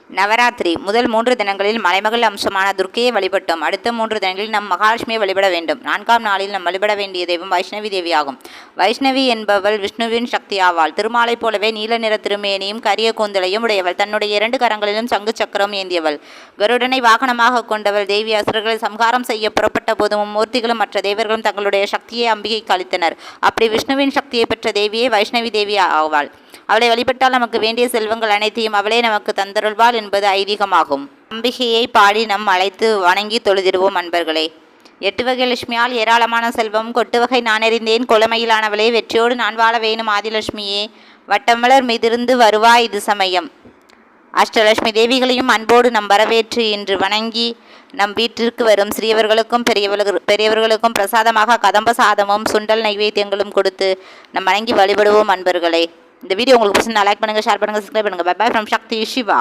நவராத்திரி முதல் 3 தினங்களில் மலைமகள் அம்சமான துர்க்கையை வழிபட்டோம். அடுத்த 3 தினங்களில் நம் மகாலட்சுமியை வழிபட வேண்டும். 4ஆம் நாளில் நம் வழிபட வேண்டிய தெய்வம் வைஷ்ணவி தேவி ஆகும். வைஷ்ணவி என்பவள் விஷ்ணுவின் சக்தி ஆவாள். திருமாலை போலவே நீல நிற திருமேனியும் கரிய கூந்தலையும் உடையவள். தன்னுடைய 2 கரங்களிலும் சங்கு சக்கரம் ஏந்தியவள். கருடனை வாகனமாக கொண்டவள். தேவி அசுரர்களை சம்ஹாரம் செய்ய புறப்பட்ட போதும் மூர்த்திகளும் மற்ற தேவர்களும் தங்களுடைய சக்தியை அம்பிகைக்கு அளித்தனர். அப்படி விஷ்ணுவின் சக்தியை பெற்ற தேவியே வைஷ்ணவி தேவி ஆவாள். அவளை வழிபட்டால் நமக்கு வேண்டிய செல்வங்கள் அனைத்தையும் அவளே நமக்கு தந்தருள்வாள் என்பது ஐதீகமாகும். அம்பிகையை பாடி நம் அழைத்து வணங்கி தொழுதிடுவோம் அன்பர்களே. 8 வகை லட்சுமியால் ஏராளமான செல்வம் கொட்டு வகை நானறிந்தேன் கொலமையிலானவளே வெற்றியோடு நான் வாழ வேணும் ஆதிலட்சுமியே வட்டமலர் மீதிருந்து வருவாய் இது சமயம். அஷ்டலட்சுமி தேவிகளையும் அன்போடு நம் வரவேற்று இன்று வணங்கி நம் வீட்டிற்கு வரும் சிறியவர்களுக்கும் பெரியவர்களுக்கும் பிரசாதமாக கதம்ப சாதமும் சுண்டல் நைவேத்தியங்களும் கொடுத்து நம் வணங்கி வழிபடுவோம் அன்பர்களே. இந்த வீடியோ உங்களுக்கு பிடிச்சிருந்தா லைக் பண்ணுங்கள், ஷேர் பண்ணுங்கள், சப்ஸ்கிரைப் பண்ணுங்கள். Bye bye from Shakti Siva.